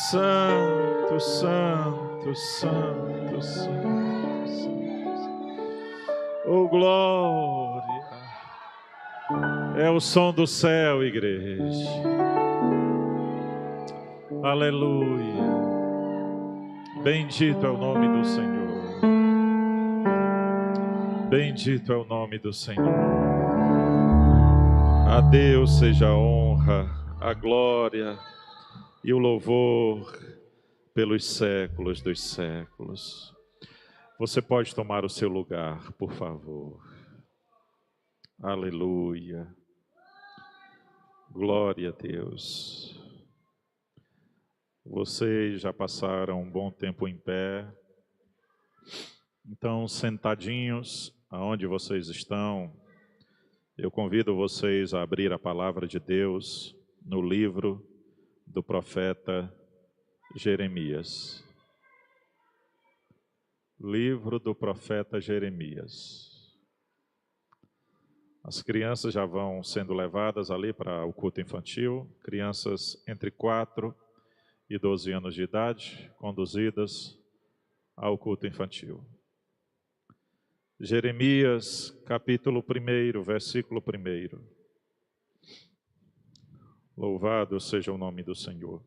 Santo, santo, santo, santo, santo. Oh, glória. É o som do céu, igreja. Aleluia. Bendito é o nome do Senhor. Bendito é o nome do Senhor. A Deus seja a honra, a glória e o louvor pelos séculos dos séculos. Você pode tomar o seu lugar, por favor. Aleluia. Glória a Deus. Vocês já passaram um bom tempo em pé. Então, sentadinhos, aonde vocês estão, eu convido vocês a abrir a palavra de Deus no livro do profeta Jeremias. Livro do profeta Jeremias. As crianças já vão sendo levadas ali para o culto infantil. Crianças entre 4 e 12 anos de idade, conduzidas ao culto infantil. Jeremias, capítulo 1, versículo 1. Louvado seja o nome do Senhor,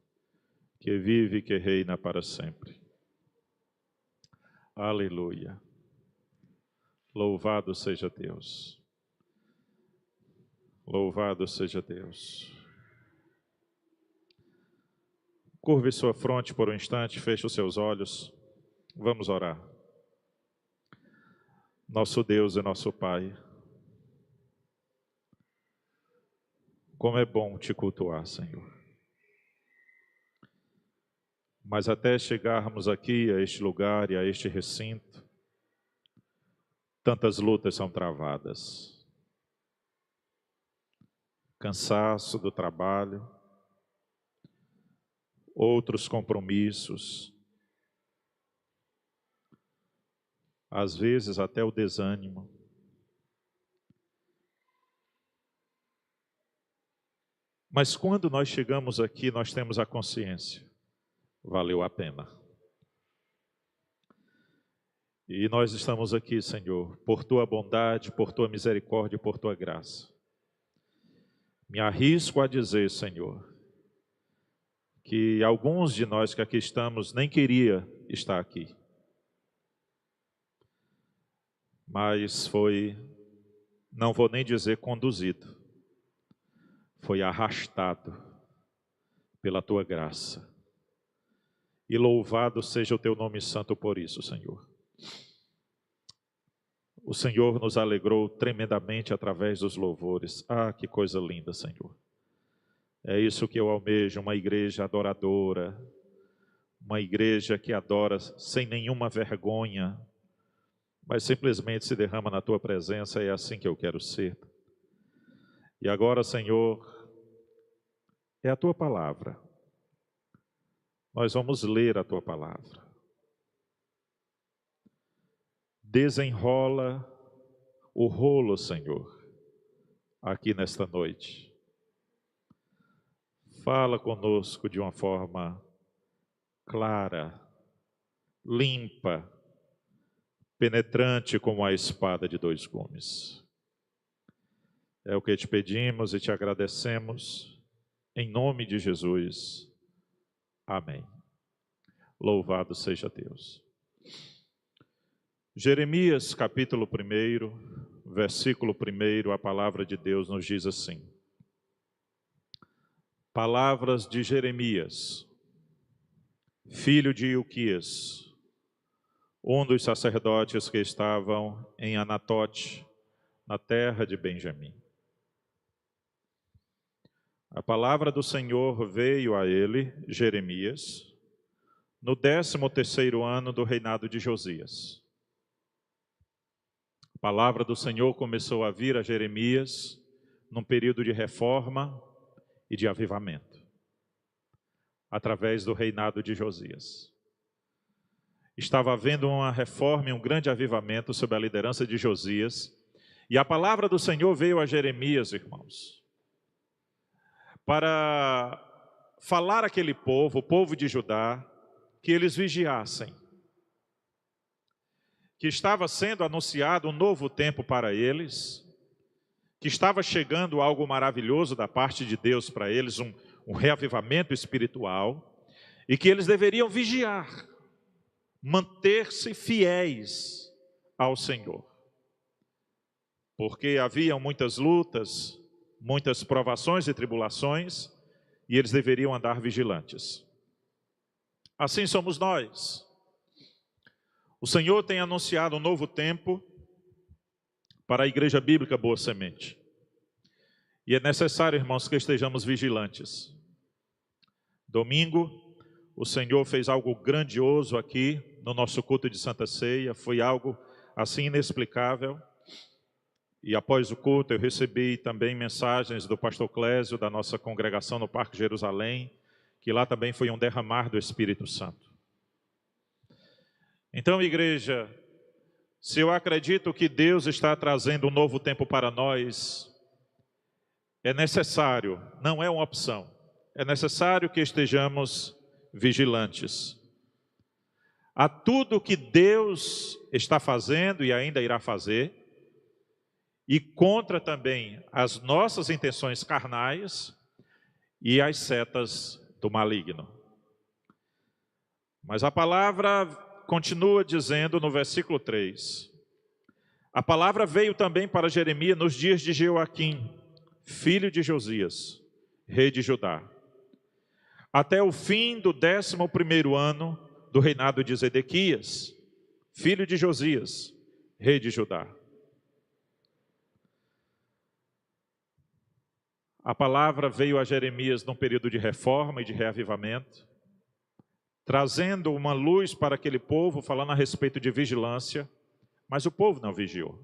que vive e que reina para sempre. Aleluia. Louvado seja Deus. Louvado seja Deus. Curve sua fronte por um instante, feche os seus olhos. Vamos orar. Nosso Deus e nosso Pai, como é bom te cultuar, Senhor. Mas até chegarmos aqui a este lugar e a este recinto, tantas lutas são travadas. Cansaço do trabalho, outros compromissos, às vezes até o desânimo. Mas quando nós chegamos aqui, nós temos a consciência, valeu a pena. E nós estamos aqui, Senhor, por Tua bondade, por Tua misericórdia, por Tua graça. Me arrisco a dizer, Senhor, que alguns de nós que aqui estamos nem queria estar aqui. Mas foi, não vou nem dizer conduzido, foi arrastado pela Tua graça. E louvado seja o Teu nome santo por isso, Senhor. O Senhor nos alegrou tremendamente através dos louvores. Ah, que coisa linda, Senhor. É isso que eu almejo, uma igreja adoradora, uma igreja que adora sem nenhuma vergonha, mas simplesmente se derrama na Tua presença. É assim que eu quero ser. E agora, Senhor, é a Tua palavra. Nós vamos ler a Tua palavra. Desenrola o rolo, Senhor, aqui nesta noite. Fala conosco de uma forma clara, limpa, penetrante como a espada de 2 gumes. É o que te pedimos e te agradecemos, em nome de Jesus. Amém. Louvado seja Deus. Jeremias, capítulo 1, versículo 1, a palavra de Deus nos diz assim. Palavras de Jeremias, filho de Ilquias, um dos sacerdotes que estavam em Anatote, na terra de Benjamim. A palavra do Senhor veio a ele, Jeremias, no 13º ano do reinado de Josias. A palavra do Senhor começou a vir a Jeremias num período de reforma e de avivamento, através do reinado de Josias. Estava havendo uma reforma e um grande avivamento sob a liderança de Josias, e a palavra do Senhor veio a Jeremias, irmãos, para falar àquele povo, o povo de Judá, que eles vigiassem, que estava sendo anunciado um novo tempo para eles, que estava chegando algo maravilhoso da parte de Deus para eles, um reavivamento espiritual, e que eles deveriam vigiar, manter-se fiéis ao Senhor. Porque haviam muitas lutas, muitas provações e tribulações, e eles deveriam andar vigilantes. Assim somos nós. O Senhor tem anunciado um novo tempo para a Igreja Bíblica Boa Semente. E é necessário, irmãos, que estejamos vigilantes. Domingo, o Senhor fez algo grandioso aqui no nosso culto de Santa Ceia. Foi algo assim inexplicável. E após o culto eu recebi também mensagens do pastor Clésio, da nossa congregação no Parque Jerusalém, que lá também foi um derramar do Espírito Santo. Então, igreja, se eu acredito que Deus está trazendo um novo tempo para nós, é necessário, não é uma opção, é necessário que estejamos vigilantes a tudo que Deus está fazendo e ainda irá fazer, e contra também as nossas intenções carnais e as setas do maligno. Mas a palavra continua dizendo no versículo 3, a palavra veio também para Jeremias nos dias de Jeoaquim, filho de Josias, rei de Judá, até o fim do 11º ano do reinado de Zedequias, filho de Josias, rei de Judá. A palavra veio a Jeremias num período de reforma e de reavivamento, trazendo uma luz para aquele povo, falando a respeito de vigilância, mas o povo não vigiou.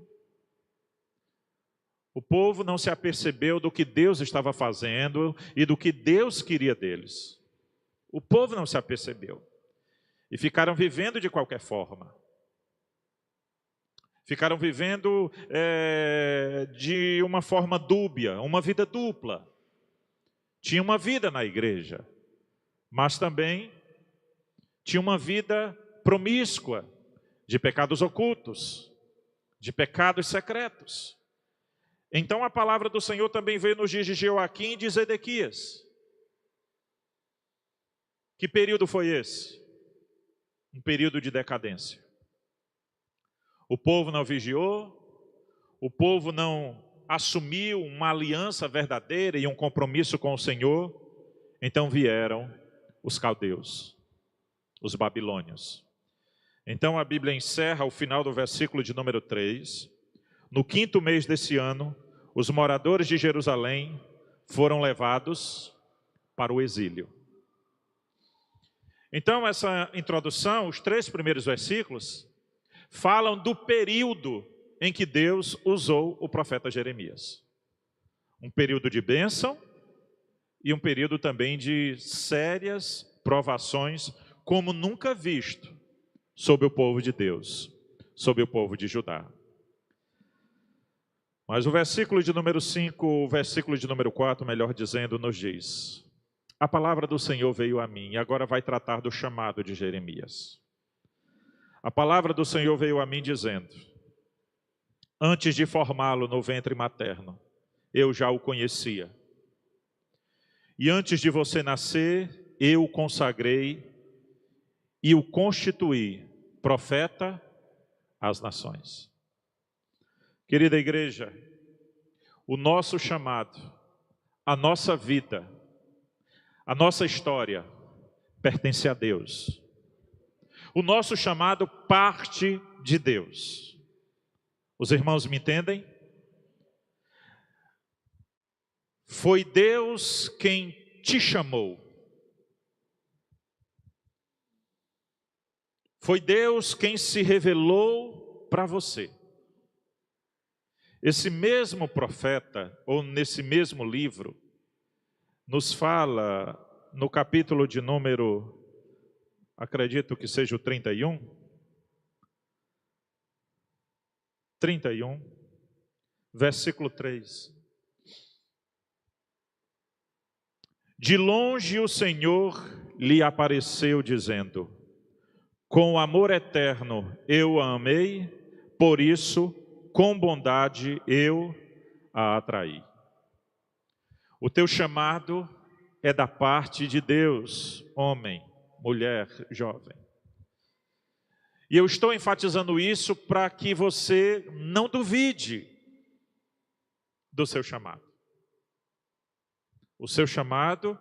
O povo não se apercebeu do que Deus estava fazendo e do que Deus queria deles. O povo não se apercebeu. E ficaram vivendo de qualquer forma. Ficaram vivendo de uma forma dúbia, uma vida dupla. Tinha uma vida na igreja, mas também tinha uma vida promíscua, de pecados ocultos, de pecados secretos. Então a palavra do Senhor também veio nos dias de Jeoaquim e de Zedequias. Que período foi esse? Um período de decadência. O povo não vigiou, o povo não assumiu uma aliança verdadeira e um compromisso com o Senhor, então vieram os caldeus, os babilônios. Então a Bíblia encerra o final do versículo de número 3. No 5º mês desse ano, os moradores de Jerusalém foram levados para o exílio. Então essa introdução, os 3 primeiros versículos, falam do período em que Deus usou o profeta Jeremias. Um período de bênção e um período também de sérias provações, como nunca visto, sobre o povo de Deus, sobre o povo de Judá. Mas o versículo de número 5, o versículo de número 4, melhor dizendo, nos diz: a palavra do Senhor veio a mim, e agora vai tratar do chamado de Jeremias. A palavra do Senhor veio a mim dizendo: antes de formá-lo no ventre materno, eu já o conhecia. E antes de você nascer, eu o consagrei e o constituí profeta às nações. Querida igreja, o nosso chamado, a nossa vida, a nossa história pertence a Deus. O nosso chamado parte de Deus. Os irmãos me entendem? Foi Deus quem te chamou. Foi Deus quem se revelou para você. Esse mesmo profeta, ou nesse mesmo livro, nos fala no capítulo de número, acredito que seja o 31, versículo 3. De longe o Senhor lhe apareceu, dizendo: com amor eterno eu a amei, por isso, com bondade eu a atraí. O teu chamado é da parte de Deus, homem, mulher, jovem. E eu estou enfatizando isso para que você não duvide do seu chamado. O seu chamado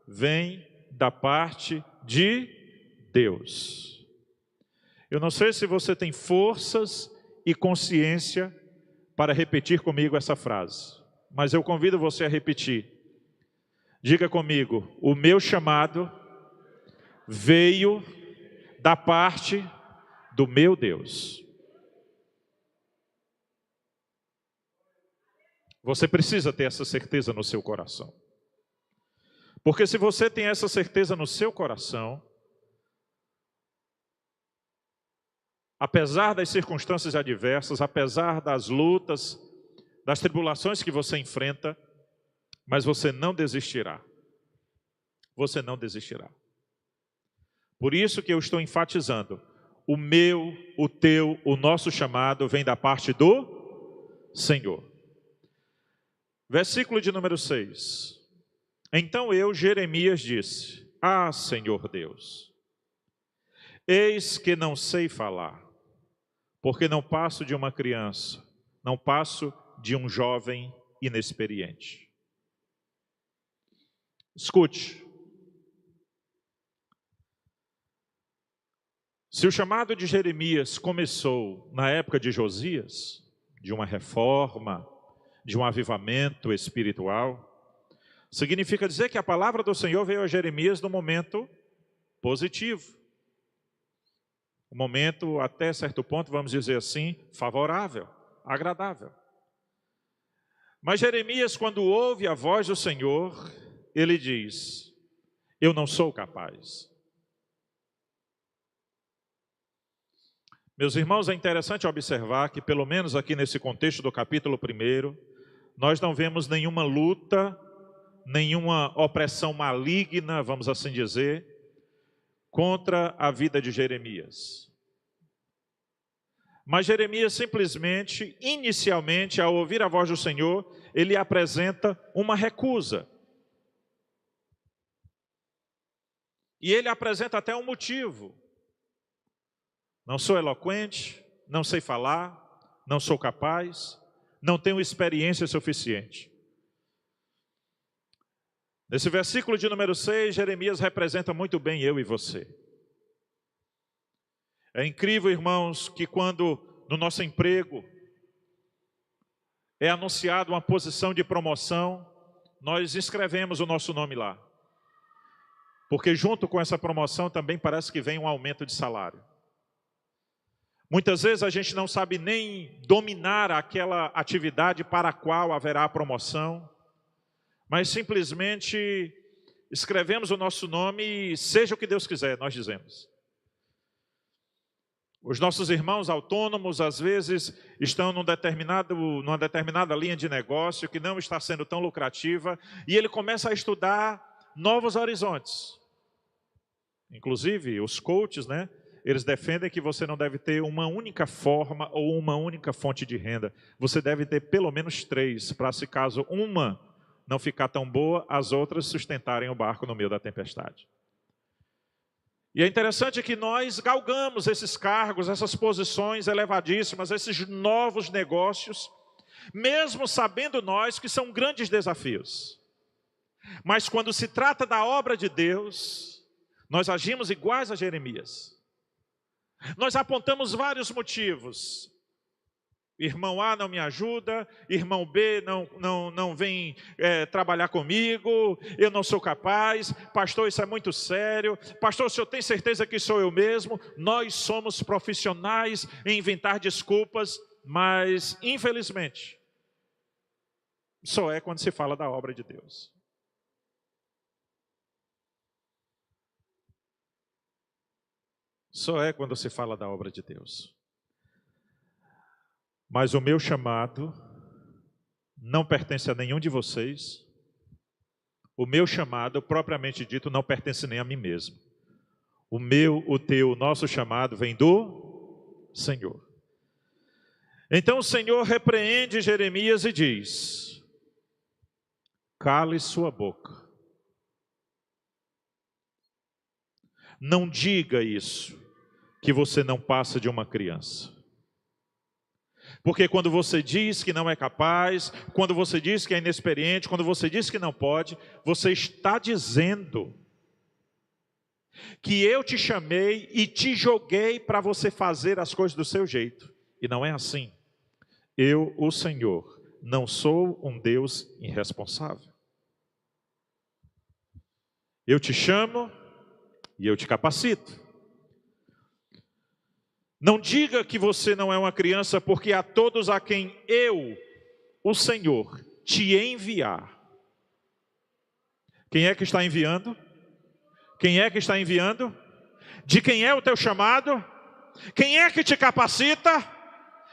vem da parte de Deus. Eu não sei se você tem forças e consciência para repetir comigo essa frase, mas eu convido você a repetir. Diga comigo: o meu chamado veio da parte do meu Deus. Você precisa ter essa certeza no seu coração. Porque se você tem essa certeza no seu coração, apesar das circunstâncias adversas, apesar das lutas, das tribulações que você enfrenta, mas você não desistirá. Você não desistirá. Por isso que eu estou enfatizando, o meu, o teu, o nosso chamado vem da parte do Senhor. Versículo de número 6. Então eu, Jeremias, disse: ah, Senhor Deus, eis que não sei falar, porque não passo de uma criança, não passo de um jovem inexperiente. Escute. Se o chamado de Jeremias começou na época de Josias, de uma reforma, de um avivamento espiritual, significa dizer que a palavra do Senhor veio a Jeremias no momento positivo. Um momento, até certo ponto, vamos dizer assim, favorável, agradável. Mas Jeremias, quando ouve a voz do Senhor, ele diz: eu não sou capaz. Meus irmãos, é interessante observar que, pelo menos aqui nesse contexto do capítulo 1, nós não vemos nenhuma luta, nenhuma opressão maligna, vamos assim dizer, contra a vida de Jeremias. Mas Jeremias simplesmente, inicialmente, ao ouvir a voz do Senhor, ele apresenta uma recusa. E ele apresenta até um motivo. Não sou eloquente, não sei falar, não sou capaz, não tenho experiência suficiente. Nesse versículo de número 6, Jeremias representa muito bem eu e você. É incrível, irmãos, que quando no nosso emprego é anunciada uma posição de promoção, nós inscrevemos o nosso nome lá. Porque junto com essa promoção também parece que vem um aumento de salário. Muitas vezes a gente não sabe nem dominar aquela atividade para a qual haverá a promoção, mas simplesmente escrevemos o nosso nome e seja o que Deus quiser, nós dizemos. Os nossos irmãos autônomos, às vezes, estão numa determinada linha de negócio que não está sendo tão lucrativa e ele começa a estudar novos horizontes. Inclusive, os coaches, né? Eles defendem que você não deve ter uma única forma ou uma única fonte de renda. Você deve ter pelo menos 3, para se caso uma não ficar tão boa, as outras sustentarem o barco no meio da tempestade. E é interessante que nós galgamos esses cargos, essas posições elevadíssimas, esses novos negócios, mesmo sabendo nós que são grandes desafios. Mas quando se trata da obra de Deus, nós agimos iguais a Jeremias. Nós apontamos vários motivos. Irmão A não me ajuda, irmão B não vem trabalhar comigo, eu não sou capaz, pastor, isso é muito sério, pastor, o senhor tem certeza que sou eu mesmo? Nós somos profissionais em inventar desculpas, mas infelizmente, só é quando se fala da obra de Deus. Só é quando se fala da obra de Deus. Mas o meu chamado não pertence a nenhum de vocês, O meu chamado, propriamente dito, não pertence nem a mim mesmo. O meu, o teu, o nosso chamado vem do Senhor. Então o Senhor repreende Jeremias e diz: cale sua boca. Não diga isso, que você não passa de uma criança. Porque quando você diz que não é capaz, quando você diz que é inexperiente, quando você diz que não pode, você está dizendo que eu te chamei e te joguei para você fazer as coisas do seu jeito. E não é assim. Eu, o Senhor, não sou um Deus irresponsável. Eu te chamo e eu te capacito. Não diga que você não é uma criança, porque a todos a quem eu, o Senhor, te enviar. Quem é que está enviando? Quem é que está enviando? De quem é o teu chamado? Quem é que te capacita?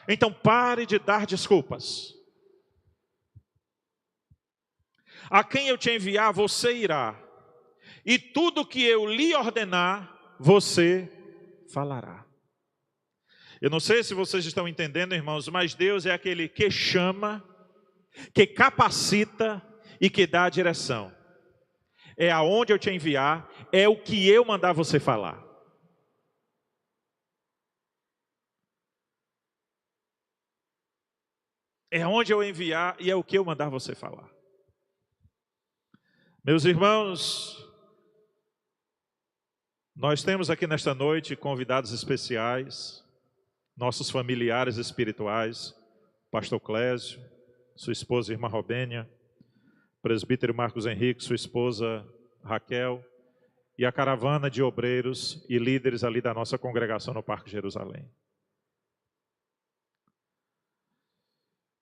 Então pare de dar desculpas. A quem eu te enviar, você irá. E tudo que eu lhe ordenar, você falará. Eu não sei se vocês estão entendendo, irmãos, mas Deus é aquele que chama, que capacita e que dá a direção. É aonde eu te enviar, é o que eu mandar você falar. É onde eu enviar e é o que eu mandar você falar. Meus irmãos, nós temos aqui nesta noite convidados especiais, nossos familiares espirituais, pastor Clésio, sua esposa irmã Robênia, presbítero Marcos Henrique, sua esposa Raquel, e a caravana de obreiros e líderes ali da nossa congregação no Parque Jerusalém.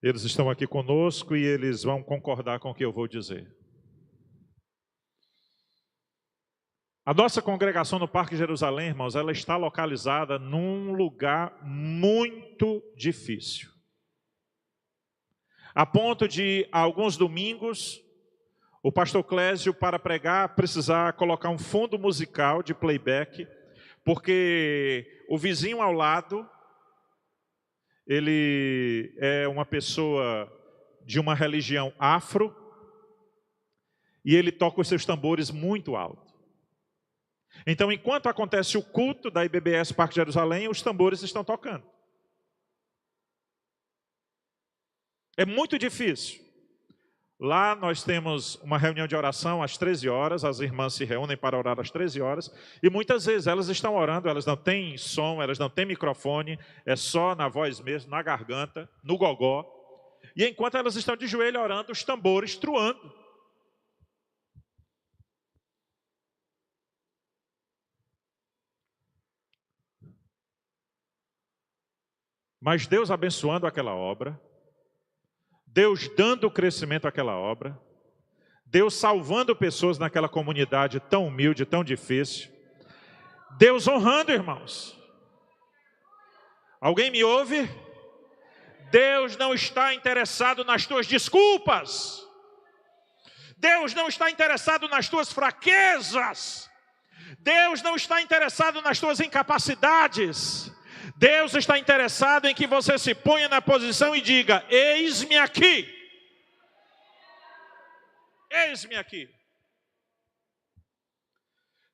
Eles estão aqui conosco e eles vão concordar com o que eu vou dizer. A nossa congregação no Parque Jerusalém, irmãos, ela está localizada num lugar muito difícil. A ponto de, alguns domingos, o pastor Clésio, para pregar, precisar colocar um fundo musical de playback, porque o vizinho ao lado, ele é uma pessoa de uma religião afro, e ele toca os seus tambores muito alto. Então, enquanto acontece o culto da IBBS Parque Jerusalém, os tambores estão tocando. É muito difícil. Lá nós temos uma reunião de oração às 13 horas, as irmãs se reúnem para orar às 13 horas, e muitas vezes elas estão orando, elas não têm som, elas não têm microfone, é só na voz mesmo, na garganta, no gogó. E enquanto elas estão de joelho orando, os tambores truando. Mas Deus abençoando aquela obra, Deus dando crescimento àquela obra, Deus salvando pessoas naquela comunidade tão humilde, tão difícil, Deus honrando, irmãos. Alguém me ouve? Deus não está interessado nas tuas desculpas. Deus não está interessado nas tuas fraquezas. Deus não está interessado nas tuas incapacidades. Deus está interessado em que você se ponha na posição e diga: eis-me aqui. Eis-me aqui.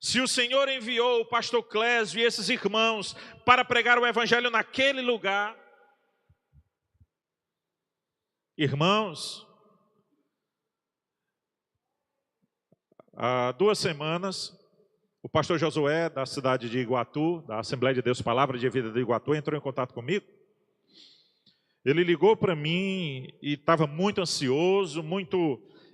Se o Senhor enviou o pastor Clésio e esses irmãos para pregar o evangelho naquele lugar, irmãos, há 2 semanas, o pastor Josué, da cidade de Iguatu, da Assembleia de Deus Palavra de Vida de Iguatu, entrou em contato comigo. Ele ligou para mim e estava muito ansioso,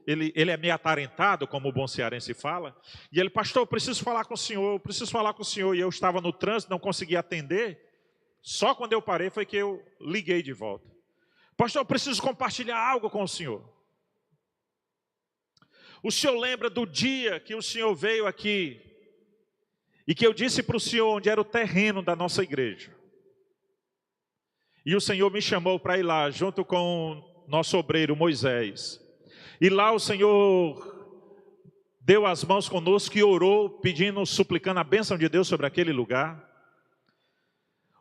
ele é meio atarentado, como o bom cearense fala. E ele: pastor, eu preciso falar com o senhor, eu preciso falar com o senhor. E eu estava no trânsito, não conseguia atender. Só quando eu parei foi que eu liguei de volta. Pastor, eu preciso compartilhar algo com o senhor. O senhor lembra do dia que o senhor veio aqui e que eu disse para o senhor onde era o terreno da nossa igreja? E o Senhor me chamou para ir lá, junto com o nosso obreiro Moisés. E lá o Senhor deu as mãos conosco e orou, pedindo, suplicando a bênção de Deus sobre aquele lugar.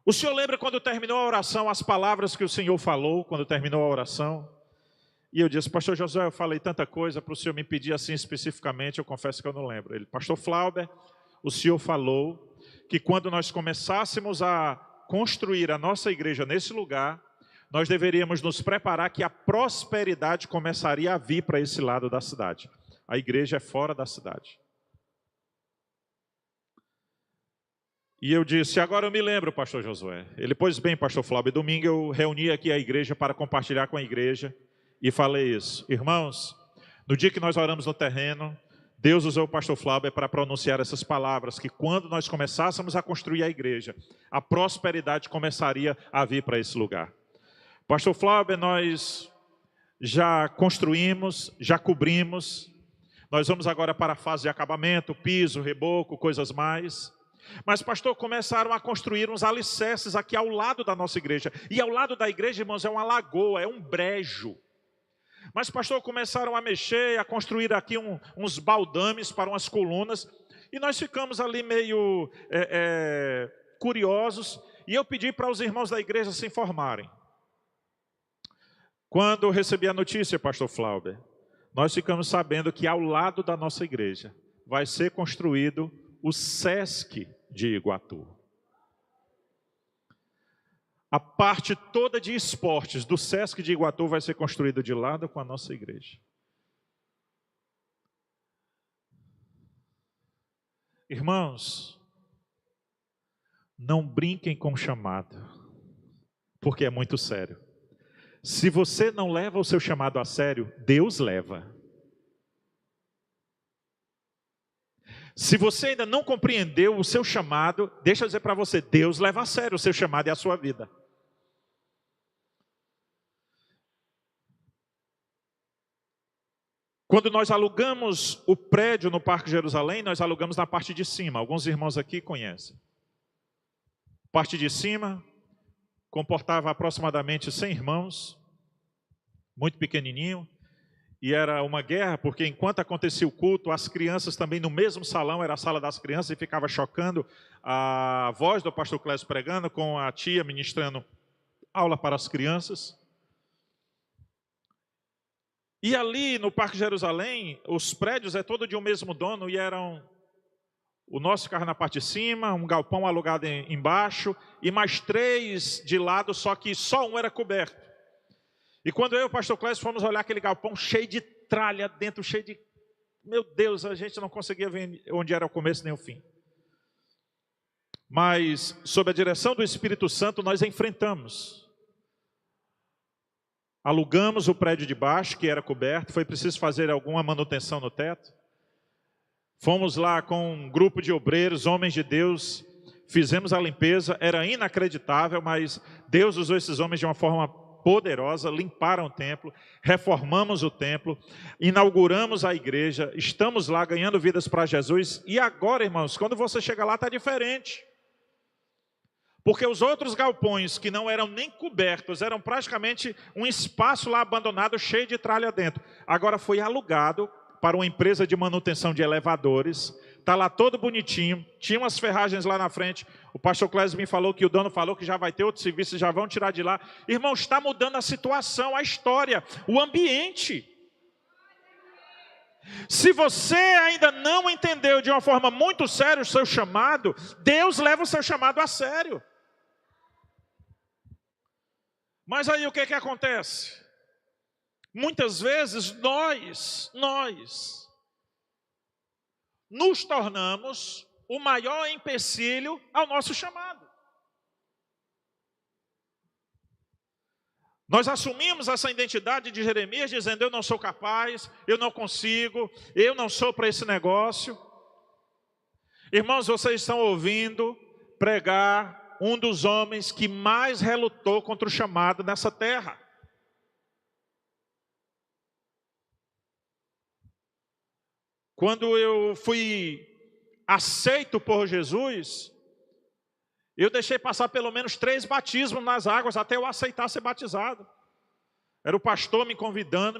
O senhor lembra quando terminou a oração, as palavras que o senhor falou, quando terminou a oração? E eu disse, pastor Josué, eu falei tanta coisa para o senhor me pedir assim especificamente, eu confesso que eu não lembro. Ele, pastor Flauber, o senhor falou que quando nós começássemos a construir a nossa igreja nesse lugar, nós deveríamos nos preparar que a prosperidade começaria a vir para esse lado da cidade. A igreja é fora da cidade. E eu disse, agora eu me lembro, pastor Josué. Ele, pois bem, pastor Flávio, domingo eu reuni aqui a igreja para compartilhar com a igreja e falei isso. Irmãos, no dia que nós oramos no terreno, Deus usou o pastor Flávio para pronunciar essas palavras, que quando nós começássemos a construir a igreja, a prosperidade começaria a vir para esse lugar. Pastor Flávio, nós já construímos, já cobrimos, nós vamos agora para a fase de acabamento, piso, reboco, coisas mais. Mas, pastor, começaram a construir uns alicerces aqui ao lado da nossa igreja. E ao lado da igreja, irmãos, é uma lagoa, é um brejo. Mas, pastor, começaram a mexer, a construir aqui uns baldames para umas colunas. E nós ficamos ali meio curiosos. E eu pedi para os irmãos da igreja se informarem. Quando eu recebi a notícia, pastor Flauber, nós ficamos sabendo que ao lado da nossa igreja vai ser construído o SESC de Iguatu. A parte toda de esportes do SESC de Iguatu vai ser construída de lado com a nossa igreja. Irmãos, não brinquem com o chamado, porque é muito sério. Se você não leva o seu chamado a sério, Deus leva. Se você ainda não compreendeu o seu chamado, deixa eu dizer para você, Deus leva a sério o seu chamado e a sua vida. Quando nós alugamos o prédio no Parque Jerusalém, nós alugamos na parte de cima. Alguns irmãos aqui conhecem. Parte de cima comportava aproximadamente 100 irmãos, muito pequenininho. E era uma guerra, porque enquanto acontecia o culto, as crianças também no mesmo salão, era a sala das crianças, e ficava chocando a voz do pastor Clésio pregando, com a tia ministrando aula para as crianças. E ali no Parque Jerusalém, os prédios é todo de um mesmo dono, e eram o nosso carro na parte de cima, um galpão alugado embaixo, e mais 3 de lado, só que só um era coberto. E quando eu e o pastor Clésio fomos olhar aquele galpão cheio de tralha dentro, cheio de... Meu Deus, a gente não conseguia ver onde era o começo nem o fim. Mas, sob a direção do Espírito Santo, nós enfrentamos. Alugamos o prédio de baixo, que era coberto, foi preciso fazer alguma manutenção no teto. Fomos lá com um grupo de obreiros, homens de Deus, fizemos a limpeza, era inacreditável, mas Deus usou esses homens de uma forma poderosa, limparam o templo, reformamos o templo, inauguramos a igreja, estamos lá ganhando vidas para Jesus. E agora, irmãos, quando você chega lá está diferente. Porque os outros galpões que não eram nem cobertos, eram praticamente um espaço lá abandonado, cheio de tralha dentro. Agora foi alugado para uma empresa de manutenção de elevadores. Está lá todo bonitinho, tinha umas ferragens lá na frente. O pastor Clésio me falou que o dono falou que já vai ter outro serviço, já vão tirar de lá. Irmão, está mudando a situação, a história, o ambiente. Se você ainda não entendeu de uma forma muito séria o seu chamado, Deus leva o seu chamado a sério. Mas aí o que acontece? Muitas vezes nós nos tornamos o maior empecilho ao nosso chamado. Nós assumimos essa identidade de Jeremias, dizendo, eu não sou capaz, eu não consigo, eu não sou para esse negócio. Irmãos, vocês estão ouvindo pregar um dos homens que mais relutou contra o chamado nessa terra. Quando eu fui aceito por Jesus, eu deixei passar pelo menos 3 batismos nas águas até eu aceitar ser batizado. Era o pastor me convidando,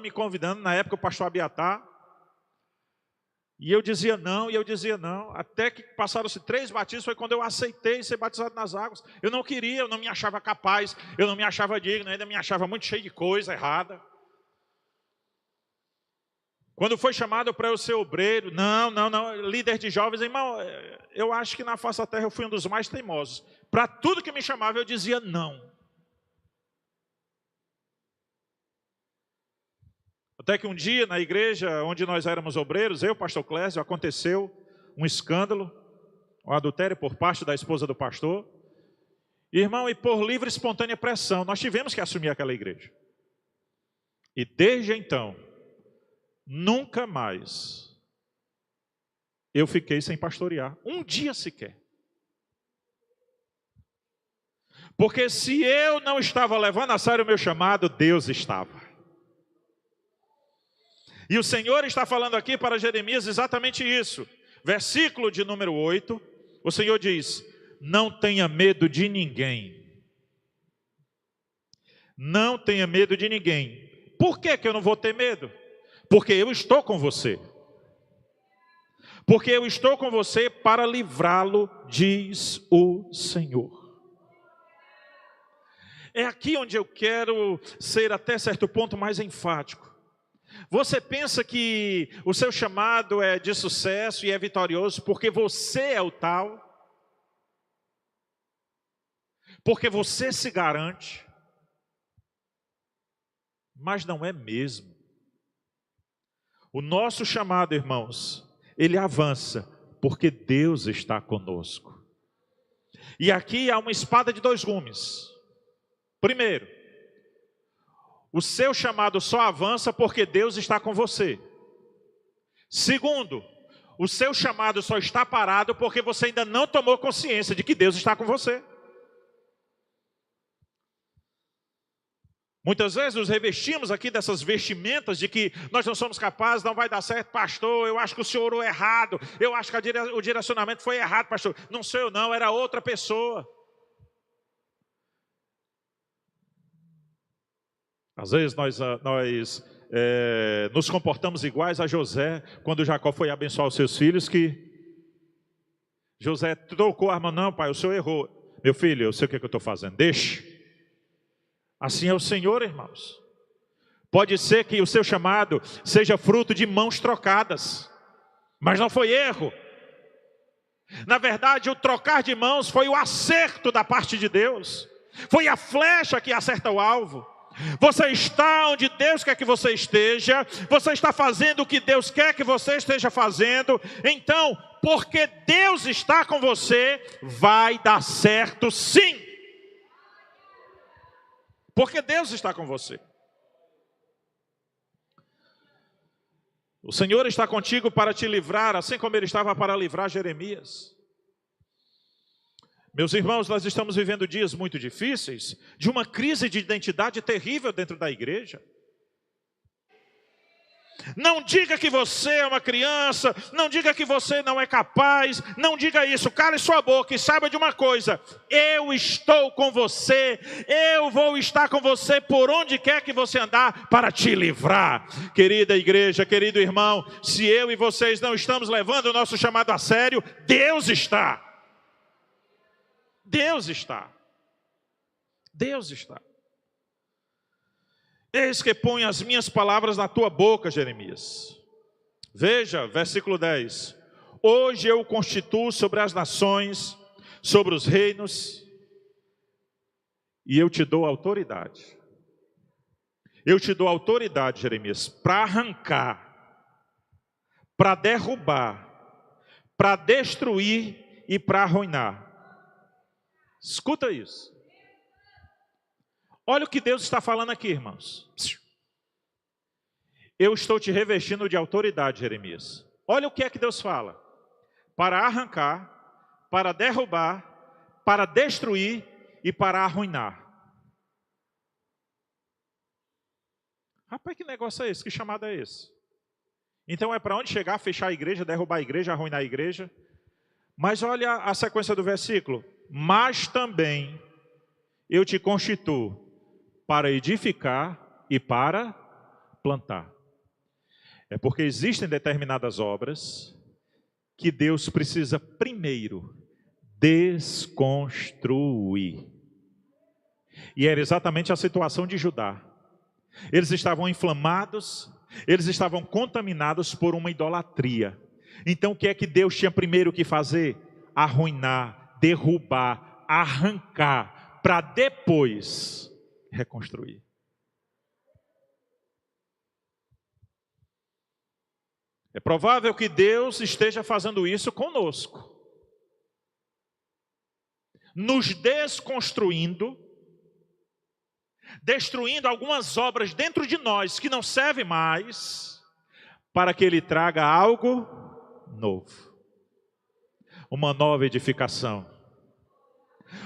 na época o pastor Abiatar. E eu dizia não, e eu dizia não, até que passaram-se 3 batismos, foi quando eu aceitei ser batizado nas águas. Eu não queria, eu não me achava capaz, eu não me achava digno, ainda me achava muito cheio de coisa errada. Quando foi chamado para eu ser obreiro, não, líder de jovens, irmão, eu acho que na face da terra eu fui um dos mais teimosos. Para tudo que me chamava eu dizia não. Até que um dia, na igreja onde nós éramos obreiros, eu, pastor Clésio, aconteceu um escândalo, um adultério por parte da esposa do pastor. Irmão, e por livre e espontânea pressão, nós tivemos que assumir aquela igreja. E desde então, nunca mais eu fiquei sem pastorear, um dia sequer. Porque se eu não estava levando a sério o meu chamado, Deus estava. E o Senhor está falando aqui para Jeremias exatamente isso. Versículo de número 8, o Senhor diz: não tenha medo de ninguém. Não tenha medo de ninguém. Por que eu não vou ter medo? Porque eu estou com você. Porque eu estou com você para livrá-lo, diz o Senhor. É aqui onde eu quero ser até certo ponto mais enfático. Você pensa que o seu chamado é de sucesso e é vitorioso porque você é o tal? Porque você se garante? Mas não é mesmo. O nosso chamado, irmãos, ele avança porque Deus está conosco. E aqui há uma espada de 2 gumes. Primeiro, o seu chamado só avança porque Deus está com você. Segundo, o seu chamado só está parado porque você ainda não tomou consciência de que Deus está com você. Muitas vezes nos revestimos aqui dessas vestimentas de que nós não somos capazes, não vai dar certo, pastor, eu acho que o senhor orou errado, eu acho que o direcionamento foi errado, pastor. Não sou eu não, era outra pessoa. Às vezes nós nos comportamos iguais a José, quando Jacó foi abençoar os seus filhos, que José trocou a arma. Não, pai, o senhor errou. Meu filho, eu sei o que eu estou fazendo, deixe. Assim é o Senhor, irmãos. Pode ser que o seu chamado seja fruto de mãos trocadas, mas não foi erro. Na verdade, o trocar de mãos foi o acerto da parte de Deus. Foi a flecha que acerta o alvo. Você está onde Deus quer que você esteja. Você está fazendo o que Deus quer que você esteja fazendo. Então, porque Deus está com você, vai dar certo sim. Porque Deus está com você. O Senhor está contigo para te livrar, assim como Ele estava para livrar Jeremias. Meus irmãos, nós estamos vivendo dias muito difíceis, de uma crise de identidade terrível dentro da igreja. Não diga que você é uma criança, não diga que você não é capaz, não diga isso, cale sua boca e saiba de uma coisa: eu estou com você, eu vou estar com você por onde quer que você andar para te livrar. Querida igreja, querido irmão, se eu e vocês não estamos levando o nosso chamado a sério, Deus está. Deus está. Deus está. Eis que põe as minhas palavras na tua boca, Jeremias. Veja, versículo 10. Hoje eu constituo sobre as nações, sobre os reinos, e eu te dou autoridade. Eu te dou autoridade, Jeremias, para arrancar, para derrubar, para destruir e para arruinar. Escuta isso. Olha o que Deus está falando aqui, irmãos. Eu estou te revestindo de autoridade, Jeremias. Olha o que é que Deus fala. Para arrancar, para derrubar, para destruir e para arruinar. Rapaz, que negócio é esse? Que chamado é esse? Então é para onde chegar? Fechar a igreja, derrubar a igreja, arruinar a igreja? Mas olha a sequência do versículo. Mas também eu te constituo para edificar e para plantar. É porque existem determinadas obras que Deus precisa primeiro desconstruir. E era exatamente a situação de Judá. Eles estavam inflamados, eles estavam contaminados por uma idolatria. Então o que é que Deus tinha primeiro que fazer? Arruinar, derrubar, arrancar, para depois reconstruir. É provável que Deus esteja fazendo isso conosco, nos desconstruindo, destruindo algumas obras dentro de nós que não servem mais, para que Ele traga algo novo, uma nova edificação,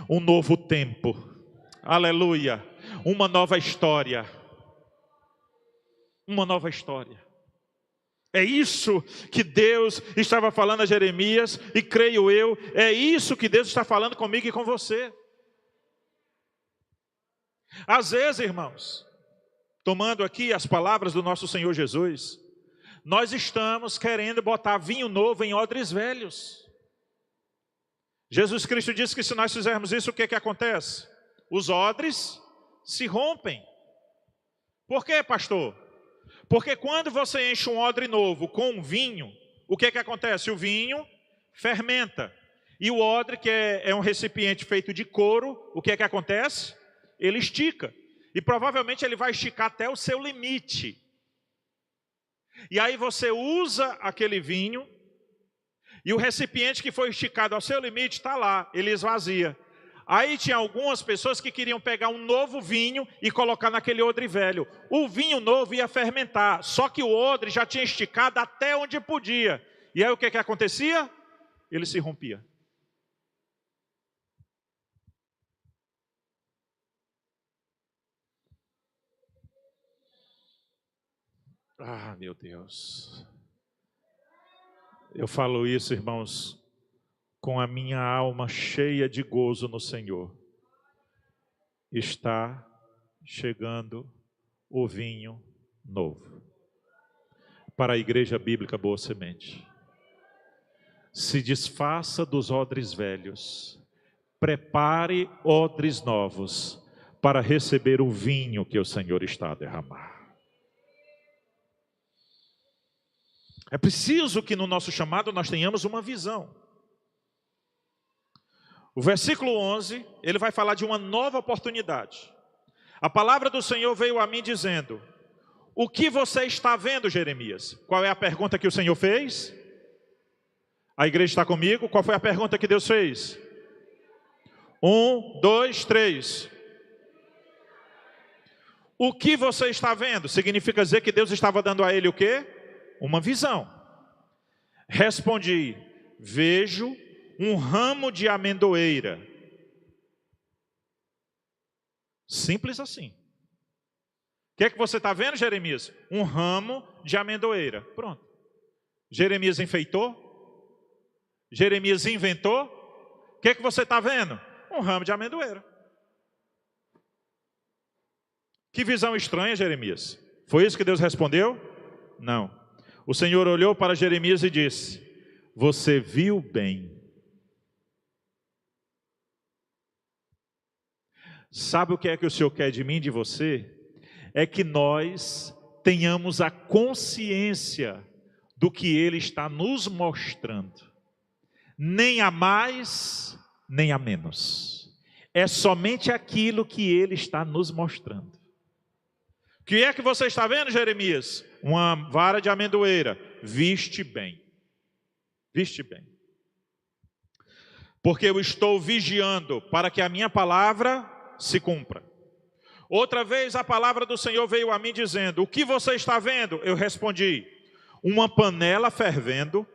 um novo tempo, aleluia, uma nova história, uma nova história. É isso que Deus estava falando a Jeremias, e creio eu, é isso que Deus está falando comigo e com você. Às vezes, irmãos, tomando aqui as palavras do nosso Senhor Jesus, nós estamos querendo botar vinho novo em odres velhos. Jesus Cristo disse que se nós fizermos isso, o que acontece? Os odres se rompem. Por quê, pastor? Porque quando você enche um odre novo com um vinho, o que acontece? O vinho fermenta. E o odre, que é um recipiente feito de couro, o que acontece? Ele estica. E provavelmente ele vai esticar até o seu limite. E aí você usa aquele vinho, e o recipiente que foi esticado ao seu limite está lá, ele esvazia. Aí tinha algumas pessoas que queriam pegar um novo vinho e colocar naquele odre velho. O vinho novo ia fermentar, só que o odre já tinha esticado até onde podia. E aí o que acontecia? Ele se rompia. Ah, meu Deus. Eu falo isso, irmãos, com a minha alma cheia de gozo no Senhor. Está chegando o vinho novo para a Igreja Bíblica Boa Semente. Se desfaça dos odres velhos, prepare odres novos para receber o vinho que o Senhor está a derramar. É preciso que no nosso chamado nós tenhamos uma visão. O versículo 11, ele vai falar de uma nova oportunidade. A palavra do Senhor veio a mim dizendo: o que você está vendo, Jeremias? Qual é a pergunta que o Senhor fez? A igreja está comigo? Qual foi a pergunta que Deus fez? 1, 2, 3. O que você está vendo? Significa dizer que Deus estava dando a ele o quê? Uma visão. Respondi: vejo um ramo de amendoeira. Simples assim. O que é que você está vendo, Jeremias? Um ramo de amendoeira. Pronto. Jeremias enfeitou? Jeremias inventou? O que é que você está vendo? Um ramo de amendoeira. Que visão estranha, Jeremias. Foi isso que Deus respondeu? Não. O Senhor olhou para Jeremias e disse: você viu bem. Sabe o que é que o Senhor quer de mim e de você? É que nós tenhamos a consciência do que Ele está nos mostrando. Nem a mais, nem a menos. É somente aquilo que Ele está nos mostrando. O que é que você está vendo, Jeremias? Uma vara de amendoeira. Viste bem. Viste bem. Porque eu estou vigiando para que a minha palavra se cumpra. Outra vez a palavra do Senhor veio a mim dizendo: o que você está vendo? Eu respondi: uma panela fervendo,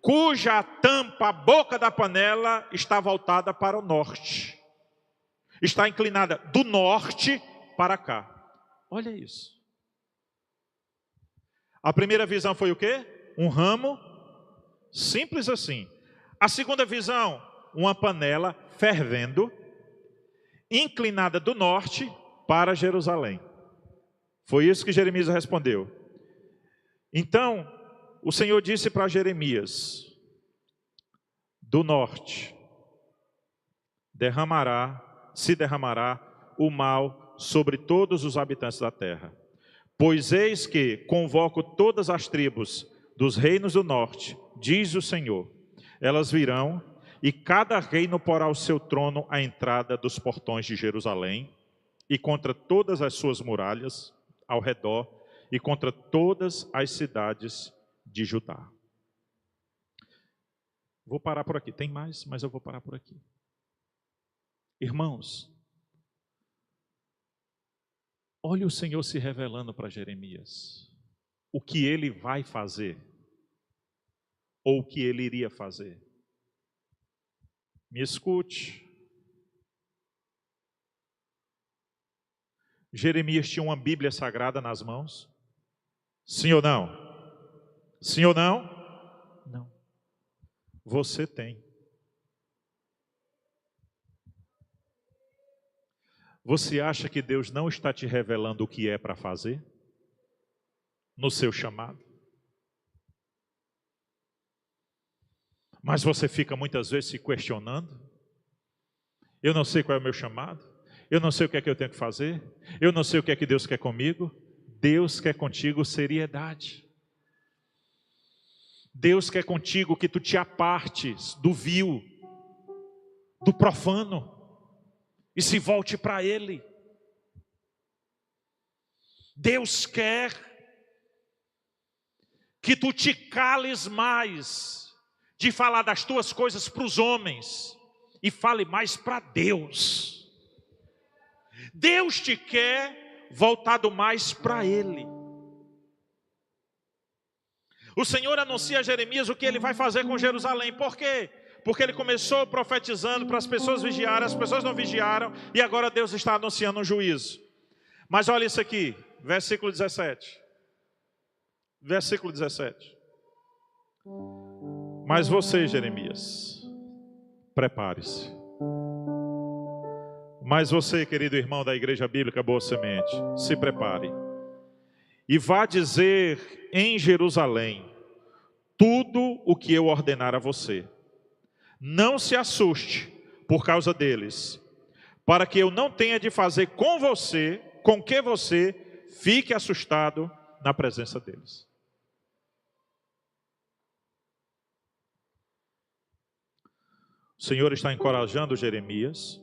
cuja tampa, a boca da panela está voltada para o norte. Está inclinada do norte para cá. Olha isso. A primeira visão foi o quê? Um ramo, simples assim. A segunda visão, uma panela fervendo, inclinada do norte para Jerusalém. Foi isso que Jeremias respondeu. Então, o Senhor disse para Jeremias: do norte se derramará o mal sobre todos os habitantes da terra. Pois eis que convoco todas as tribos dos reinos do norte, diz o Senhor. Elas virão, e cada reino porá o seu trono à entrada dos portões de Jerusalém, e contra todas as suas muralhas ao redor, e contra todas as cidades de Judá. Vou parar por aqui. Tem mais, mas eu vou parar por aqui. Irmãos, olha o Senhor se revelando para Jeremias. O que ele vai fazer, ou o que ele iria fazer. Me escute. Jeremias tinha uma Bíblia sagrada nas mãos? Sim ou não? Sim ou não? Não. Você tem. Você acha que Deus não está te revelando o que é para fazer? No seu chamado? Mas você fica muitas vezes se questionando. Eu não sei qual é o meu chamado. Eu não sei o que é que eu tenho que fazer. Eu não sei o que é que Deus quer comigo. Deus quer contigo seriedade. Deus quer contigo que tu te apartes do vil, do profano, e se volte para Ele. Deus quer que tu te cales mais de falar das tuas coisas para os homens e fale mais para Deus. Deus te quer voltado mais para Ele. O Senhor anuncia a Jeremias o que Ele vai fazer com Jerusalém. Por quê? Porque Ele começou profetizando para as pessoas vigiarem, as pessoas não vigiaram, e agora Deus está anunciando um juízo. Mas olha isso aqui, versículo 17. Versículo 17. Mas você, Jeremias, prepare-se. Mas você, querido irmão da Igreja Bíblica Boa Semente, se prepare. E vá dizer em Jerusalém tudo o que eu ordenar a você. Não se assuste por causa deles, para que eu não tenha de fazer com você, com que você fique assustado na presença deles. O Senhor está encorajando Jeremias.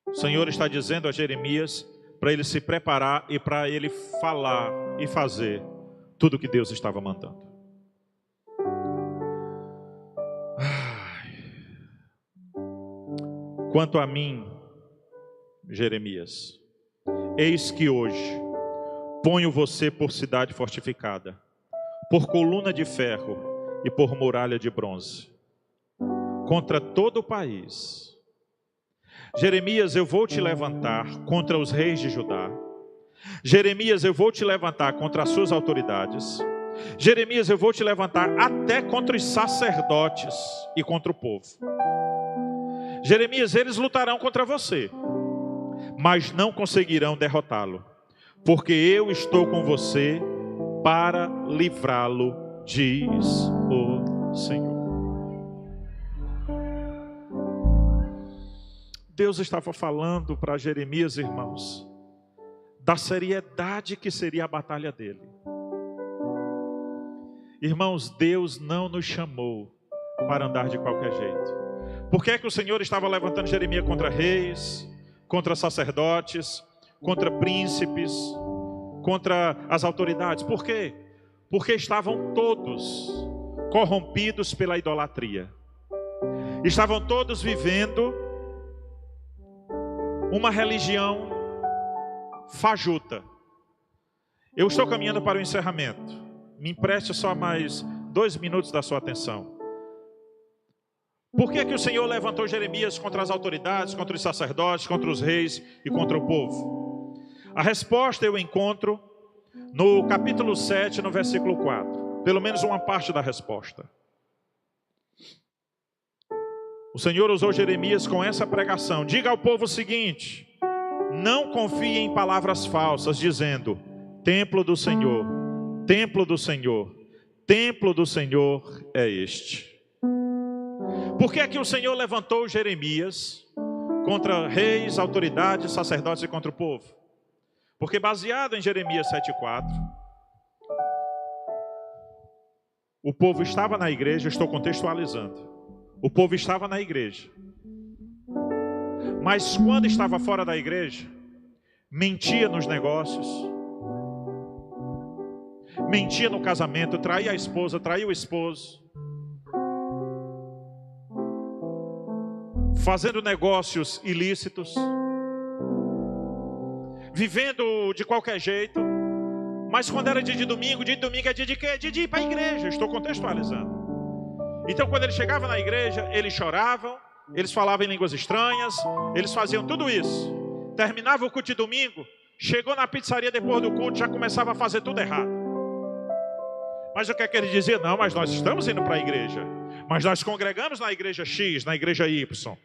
O Senhor está dizendo a Jeremias para ele se preparar e para ele falar e fazer tudo o que Deus estava mandando. Quanto a mim, Jeremias, eis que hoje ponho você por cidade fortificada, por coluna de ferro e por muralha de bronze, contra todo o país. Jeremias, eu vou te levantar contra os reis de Judá. Jeremias, eu vou te levantar contra as suas autoridades. Jeremias, eu vou te levantar até contra os sacerdotes e contra o povo. Jeremias, eles lutarão contra você, mas não conseguirão derrotá-lo, porque eu estou com você para livrá-lo, diz o Senhor. Deus estava falando para Jeremias, irmãos, da seriedade que seria a batalha dele. Irmãos, Deus não nos chamou para andar de qualquer jeito. Por que é que o Senhor estava levantando Jeremias contra reis, contra sacerdotes, contra príncipes, contra as autoridades? Por quê? Porque estavam todos corrompidos pela idolatria. Estavam todos vivendo uma religião fajuta. Eu estou caminhando para o encerramento. Me empreste só mais 2 minutos da sua atenção. Por que que o Senhor levantou Jeremias contra as autoridades, contra os sacerdotes, contra os reis e contra o povo? A resposta eu encontro no capítulo 7, no versículo 4. Pelo menos uma parte da resposta. O Senhor usou Jeremias com essa pregação. Diga ao povo o seguinte: não confie em palavras falsas, dizendo: templo do Senhor, templo do Senhor é este. Por que é que o Senhor levantou Jeremias contra reis, autoridades, sacerdotes e contra o povo? Porque baseado em Jeremias 7,4, o povo estava na igreja, eu estou contextualizando. O povo estava na igreja. Mas quando estava fora da igreja, mentia nos negócios, mentia no casamento, traía a esposa, traía o esposo, fazendo negócios ilícitos, vivendo de qualquer jeito. Mas quando era dia de domingo é dia de quê? Dia de ir para a igreja. Eu estou contextualizando. Então quando ele chegava na igreja, eles choravam, eles falavam em línguas estranhas, eles faziam tudo isso. Terminava o culto de domingo, chegou na pizzaria depois do culto, já começava a fazer tudo errado. Mas o que é que ele dizia? Não, mas nós estamos indo para a igreja. Mas nós congregamos na igreja X, na igreja Y.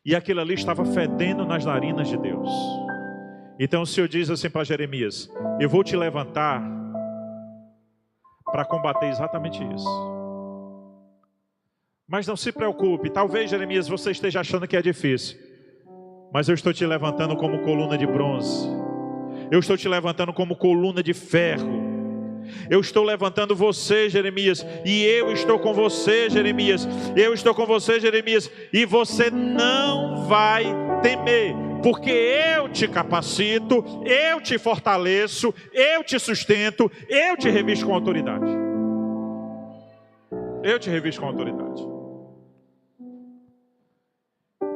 E aquilo ali estava fedendo nas narinas de Deus. Então o Senhor diz assim para Jeremias: eu vou te levantar para combater exatamente isso. Mas não se preocupe, talvez, Jeremias, você esteja achando que é difícil. Mas eu estou te levantando como coluna de bronze. Eu estou te levantando como coluna de ferro. Eu estou levantando você, Jeremias, e eu estou com você, Jeremias. Eu estou com você, Jeremias, e você não vai temer, porque eu te capacito, eu te fortaleço, eu te sustento, eu te revisto com autoridade. Eu te revisto com autoridade.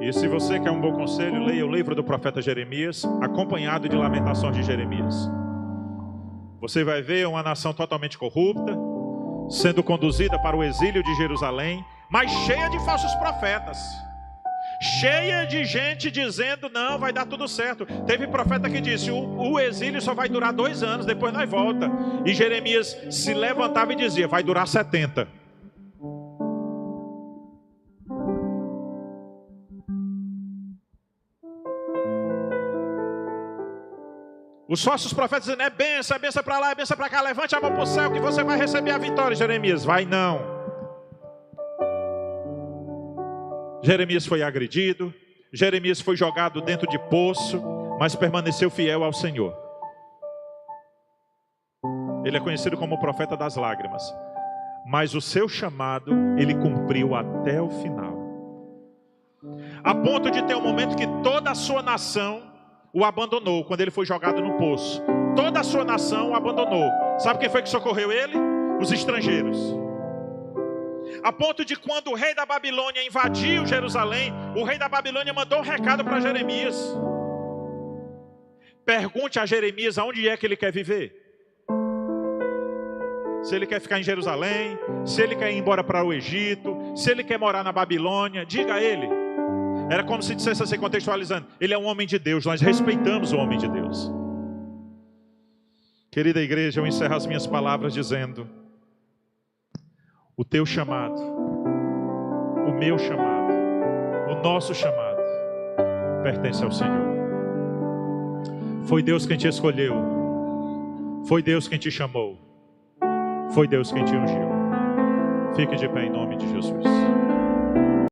E se você quer um bom conselho, leia o livro do profeta Jeremias, acompanhado de Lamentações de Jeremias. Você vai ver uma nação totalmente corrupta, sendo conduzida para o exílio de Jerusalém, mas cheia de falsos profetas, cheia de gente dizendo, não, vai dar tudo certo. Teve profeta que disse, o exílio só vai durar 2 anos, depois nós volta. E Jeremias se levantava e dizia, vai durar 70. Os falsos profetas dizendo, é benção para lá, é benção para cá, levante a mão para o céu que você vai receber a vitória. Jeremias, vai não. Jeremias foi agredido, Jeremias foi jogado dentro de poço, mas permaneceu fiel ao Senhor. Ele é conhecido como o profeta das lágrimas, mas o seu chamado ele cumpriu até o final. A ponto de ter um momento que toda a sua nação o abandonou quando ele foi jogado no poço. Toda a sua nação o abandonou. Sabe quem foi que socorreu ele? Os estrangeiros. A ponto de quando o rei da Babilônia invadiu Jerusalém, o rei da Babilônia mandou um recado para Jeremias. Pergunte a Jeremias aonde é que ele quer viver. Se ele quer ficar em Jerusalém, se ele quer ir embora para o Egito, se ele quer morar na Babilônia, diga a ele. Era como se dissesse assim, contextualizando, ele é um homem de Deus, nós respeitamos o homem de Deus. Querida igreja, eu encerro as minhas palavras dizendo, o teu chamado, o meu chamado, o nosso chamado, pertence ao Senhor. Foi Deus quem te escolheu, foi Deus quem te chamou, foi Deus quem te ungiu. Fique de pé em nome de Jesus.